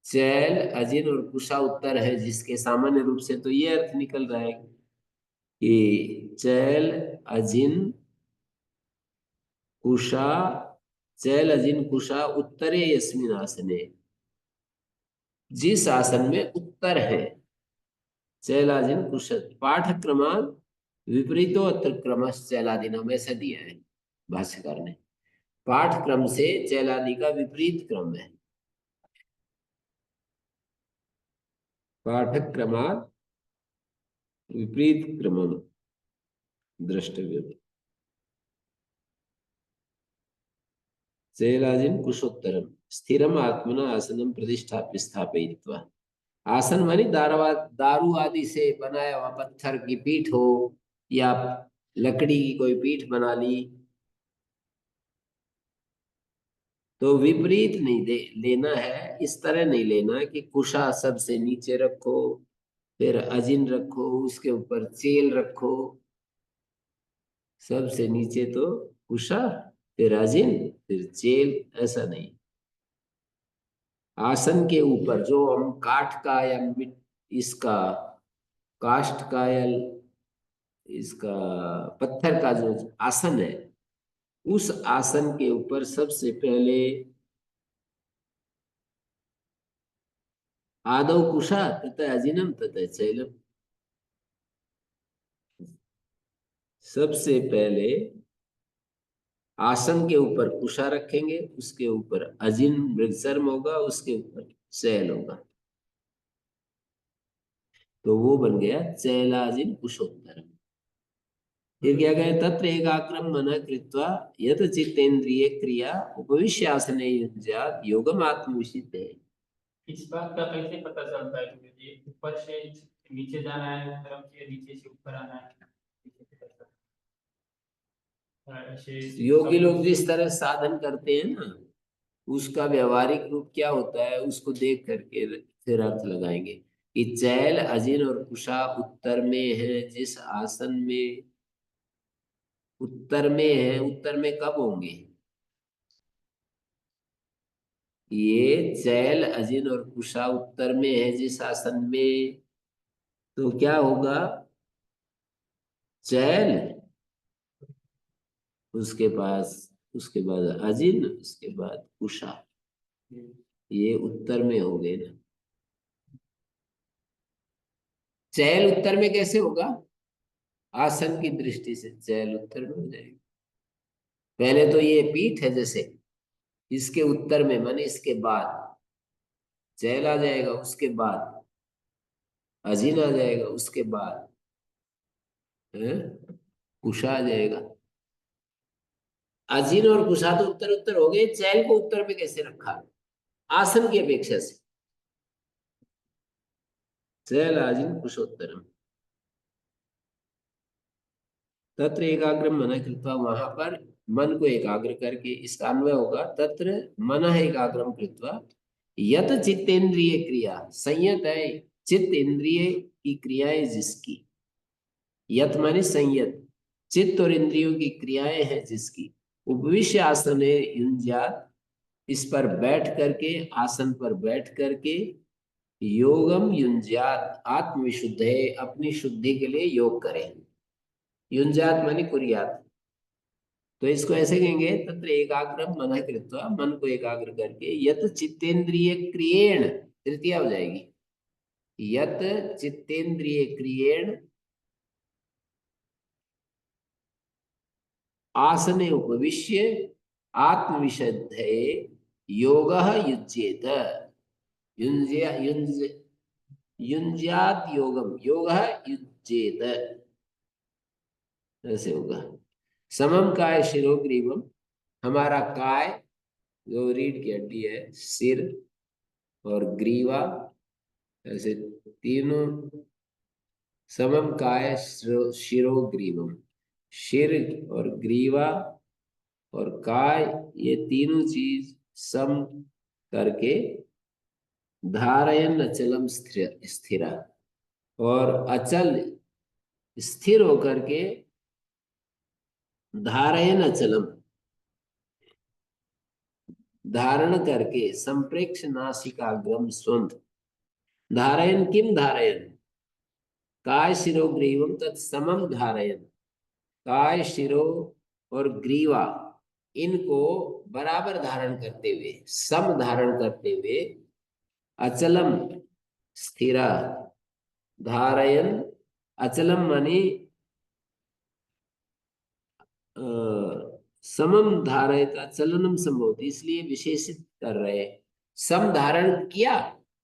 चैल अजिन और कुशा उत्तर है, जिसके सामान्य रूप से तो ये अर्थ निकल रहा है कि चैल अजिन कुशा, चैल अजिन कुशा उत्तरे यस्मिन आसने, जिस आसन में उत्तर है। चैलाजिन कुश पाठक्रमात् विपरीतो अत्र क्रमश चैलादीनम, ऐसा दिया है भाष्यकार ने। पाठक्रम से चैलादि का विपरीत क्रम है। पाठक्रमात् विपरीत क्रमम द्रष्टव्यम। चैलाजिन कुशोत्तरम स्थिरम आत्मना आसनम प्रतिष्ठाप्य स्थापयित्वा। आसन मानी दारू आदि से बनाया हुआ पत्थर की पीठ हो, या लकड़ी की कोई पीठ बना ली, तो विपरीत नहीं लेना है। इस तरह नहीं लेना कि कुशा सबसे नीचे रखो, फिर अजिन रखो, उसके ऊपर चेल रखो। सबसे नीचे तो कुशा, फिर अजिन, फिर चेल, ऐसा नहीं। आसन के ऊपर जो हम काठ का या मिट इसका काष्ठ का या इसका पत्थर का जो आसन है, उस आसन के ऊपर सबसे पहले आदौ कुशा तथा अजिनम तथा चैलम, सबसे पहले आसन के ऊपर कुशा रखेंगे, उसके ऊपर अजिन मृगचर्म होगा, उसके ऊपर चैल होगा, तो वो बन गया चैलाजिन कुशोत्तर। फिर क्या कहे, तत्र एकाग्रम मन कृत्वा यत चित्तेन्द्रिय क्रिया उपविश्य आसने युज्यात् योगम आत्मविशित है। इस बात का कैसे पता चलता है कि मुझे ऊपर से नीचे जाना है, तरफ से नीचे से ऊपर आना है, कैसे पता चलता है? ऐसे योगी लोग सब जिस तरह साधन करते हैं ना, उसका व्यवहारिक रूप क्या होता है, उसको देख करके फिर अर्थ लगाएंगे कि चैल अजिन और कुशा उत्तर में है, जिस आसन में उत्तर में है, उत्तर में कब होंगे ये चैल अजिन और कुशा उत्तर में है जिस आसन में, तो क्या होगा, चैल, उसके पास उसके बाद अजिन, उसके बाद कुशा, ये उत्तर में हो गए ना। चैल उत्तर में कैसे होगा, आसन की दृष्टि से चैल उत्तर में हो जाएगा। पहले तो ये पीठ है, जैसे इसके उत्तर में माने इसके बाद चैल आ जाएगा, उसके बाद अजीन आ जाएगा, उसके बाद है कुशा आ जाएगा। अजीन और कुशा तो उत्तर उत्तर हो गए, चैल को उत्तर में कैसे रखा, आसन की अपेक्षा से। चैल अजीन कुशोत्तरम तत्र एकाग्र मन कृत्वा, वहां पर मन को एकाग्र करके, इसका अन्वय होगा तत्र मन एकाग्रम कृत्वा यत चित्तेंद्रिय क्रिया, संयत है चित्त इंद्रिय की क्रियाएं जिसकी, यत माने संयत, चित्त और इंद्रियों की क्रियाएं हैं जिसकी, उपविश्य आसन युंज्यात, इस पर बैठ करके, आसन पर बैठ करके, योगम युंज्यात आत्मविशुद्ध है, अपनी शुद्धि के लिए योग करें। युंजात माने कुरियात, तो इसको ऐसे कहेंगे तत्र एकाग्रम मन कृत्वा, मन को एकाग्र करके, यत चित्तेंद्रिय क्रियेण, तृतीया हो जाएगी, यत चित्तेंद्रिय क्रियेण आसने उपविश्य आत्मविशुद्धे योगः युज्येत, युंज्यात योगम, योगः युज्येत, ऐसे होगा। समम काय शिरोग्रीवम, हमारा काय जो रीढ़ की हड्डी है, सिर और ग्रीवा, ऐसे तीनों, समम काय शिरोग्रीवम, शिर और ग्रीवा और काय, ये तीनों चीज सम करके, धारयन अचलम स्थिरा, और अचल स्थिर होकर के धारयन अचलम, धारण करके संप्रेक्ष नासिकाग्रम स्वम, धारयन किम धारयन, काय शिरो ग्रीवम तत्समम धारयन, काय शिरो और ग्रीवा इनको बराबर धारण करते हुए, सम धारण करते हुए, अचलम स्थिरा, धारयन अचलम माने समम धारयत चलनम संभवती, इसलिए विशेषित कर रहे हैं। सम धारण किया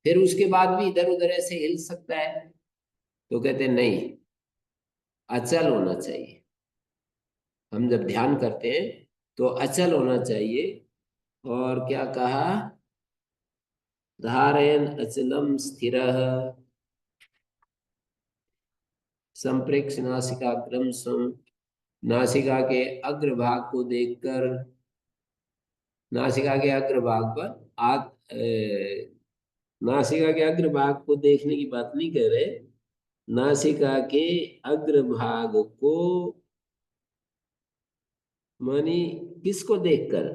फिर उसके बाद भी इधर उधर ऐसे हिल सकता है, तो कहते हैं नहीं, अचल होना चाहिए। हम जब ध्यान करते हैं तो अचल होना चाहिए। और क्या कहा, धारयन अचलम स्थिरः, संप्रेक्ष नासिकाग्रम स्वम, नासिका के अग्रभाग को देखकर, नासिका के अग्रभाग पर नासिका के अग्रभाग को देखने की बात नहीं कह रहे, नासिका के अग्रभाग को मानी किसको देखकर,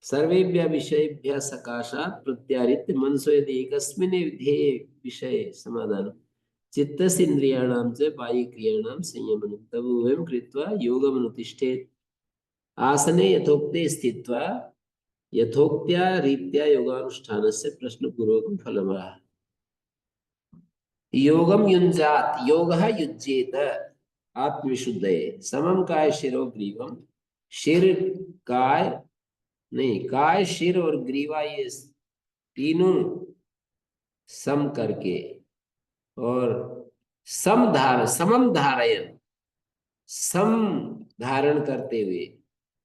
सर्वेभ्य विषयभ्य सकाशात् प्रत्यारित मनसो यदि एकस्मिन् ध्येये विषये समाधान चित्तस्येन्द्रियाणां च बाह्यक्रियाणां संयमनं तदुभयं कृत्वा योगमनुतिष्ठेत्, आसने यथोक्ते स्थित्वा यथोक्त्या रीत्या योगानुष्ठानस्य प्रश्नपूर्वकं फलमाह। योगम युञ्जात, योगः युज्येत आत्मविशुद्धये, समम काय शिरो ग्रीवम, शिर काय नहीं, काय शिर और ग्रीवा ये तीनों सम करके, और समम धारयन, सम धारण करते हुए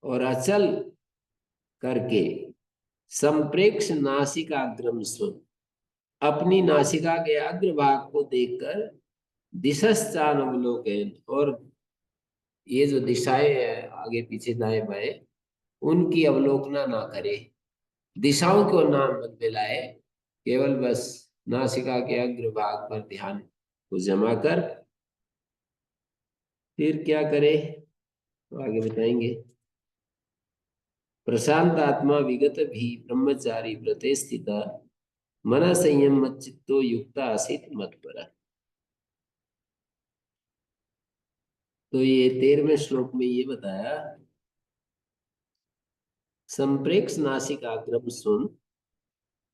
और अचल करके, संप्रेक्ष नासिकाग्रम स्व, अपनी नासिका के अग्रभाग को देखकर, दिशश्चान अवलोकन, और ये जो दिशाएं हैं आगे पीछे दाएं बाएं, उनकी अवलोकना ना करे, दिशाओं को ना मत मिलाए, केवल बस नासिका के अग्रभाग पर ध्यान को जमा कर, फिर क्या करे तो आगे बताएंगे। प्रशांत आत्मा विगत भी ब्रह्मचारी व्रते स्थिता, मन संयम मच्चित्तो युक्ता आसीत मत पर। तो ये 13वें श्लोक में ये बताया, संप्रेक्ष नासिकाग्रम सुन,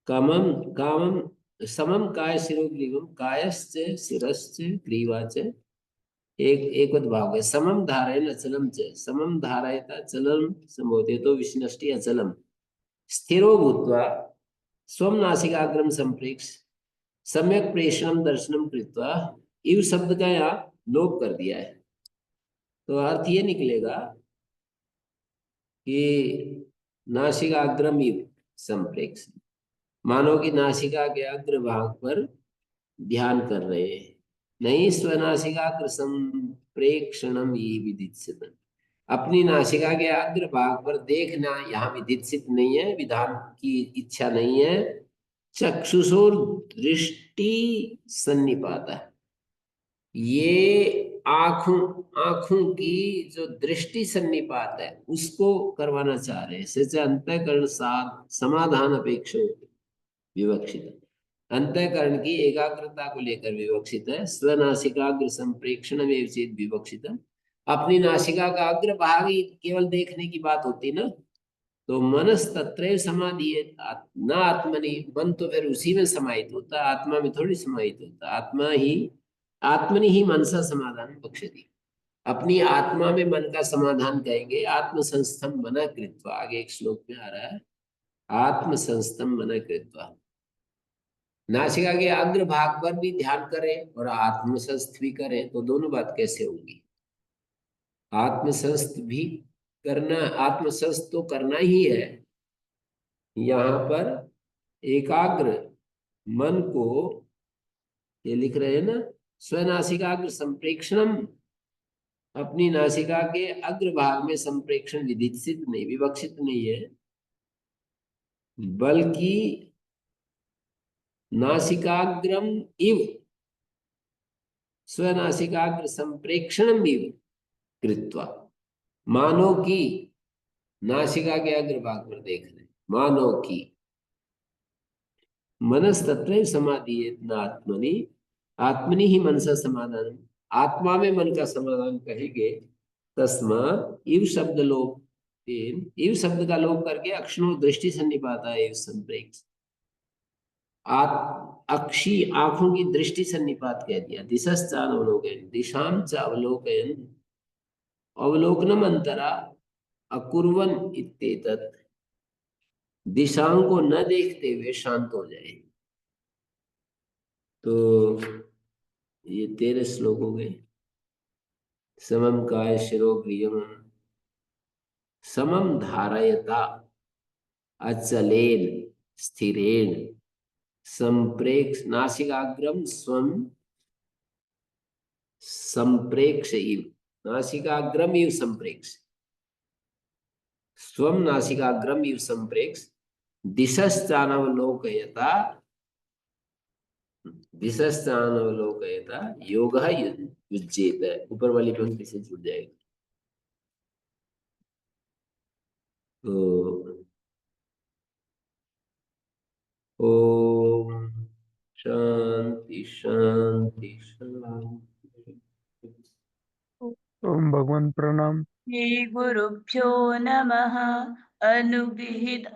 कामम कामम समम काय शिरो ग्रीवम, कायश्च शिरश्च ग्रीवाच एक भाव है, समम धारयन अचलम च, समम धारयत अचलम संभवते तो विष्णष्टि अचलम, स्थिरो भूत्वा स्वम नासिकाग्रम संप्रेक्ष सम्यक प्रेषणम दर्शनम कृत्वा, इव शब्द का यहाँ लोप कर दिया है, तो अर्थ ये निकलेगा कि नासिकाग्रम इव संप्रेक्ष, मानो कि नासिका के अग्रभाग पर ध्यान कर रहे हैं, नहीं स्वनासिकाग्र संप्रेक्षणम ये विदित्सित, अपनी नासिका के अग्रभाग पर देखना यहाँ विदित्सित नहीं है, विधान की इच्छा नहीं है। चक्षुषोर दृष्टि सन्निपात है, ये आंखों आंखों की जो दृष्टि सन्निपात है उसको करवाना चाह रहे हैं। सच अंतःकरण साध समाधान अपेक्षा विवक्षित, अंतःकरण की एकाग्रता को लेकर विवक्षित है। स्वनासिकाग्र संप्रेक्षण में चेत विवक्षित है, अपनी नासिका का अग्र भाग ही केवल देखने की बात होती ना, तो मनस तत्रैव समाधि है, न आत्मनि, मन तो फिर उसी में समाहित होता, आत्मा में थोड़ी समाहित होता, आत्मा ही आत्मनि ही मनसा समाधान बक्षति, अपनी आत्मा में मन का समाधान कहेंगे। आत्म संस्थम मन कृत्वा, आगे एक श्लोक में आ रहा है, आत्म संस्थम मन कृत्वा, नासिका के अग्र भाग पर भी ध्यान करें और आत्मसंस्थ भी करें, तो दोनों बात कैसे होगी, आत्मसंस्थ भी करना, आत्मसंस्थ तो करना ही है। यहाँ पर एकाग्र मन को ये लिख रहे हैं ना, स्वनासिकाग्र संप्रेक्षणम, अपनी नासिका के अग्रभाग में संप्रेक्षण विदित नहीं, विवक्षित नहीं है, बल्कि नासिकाग्रम इव स्वनासिकाग्र संप्रेक्षणम इव कृत्वा, मानो की नासिका के अग्रभाग पर देख रहे, मानो की मनस्तत्व समाधीयेत आत्मनि, आत्मनि ही मनसा समाधान, आत्मा में मन का समाधान कहेंगे। तस्मा इव शब्द लोप, इव शब्द का लोप करके अक्षणों दृष्टि सन्निपाता है, इव संप्रेक्ष अक्षी आंखों की दृष्टि सन्निपात कह दिया। दिशश्चान अवलोकन, दिशाम च अवलोकन, अवलोकनम अंतरा अकुर्वन इत्येतत्, दिशाओं को न देखते हुए शांत हो जाए। तो ये 13 श्लोक हो गए। समम काय शिरो प्रियम समम धारयता अचलेन स्थिरेण संप्रेक्ष नासिकाग्रम स्वम संप्रेक्ष इव, नासिकाग्रम इव संप्रेक्ष, स्वम नासिकाग्रम इव संप्रेक्ष, दिशश्चानवलोकयता, दिशश्चानवलोकयता योगः युज्येत। ऊपर वाली पंक्ति से जुड़ जाएगा। तो ओम शांति शांति शांति। ओम भगवान प्रणाम। श्री गुरुभ्यो नमः। अनुगृहीत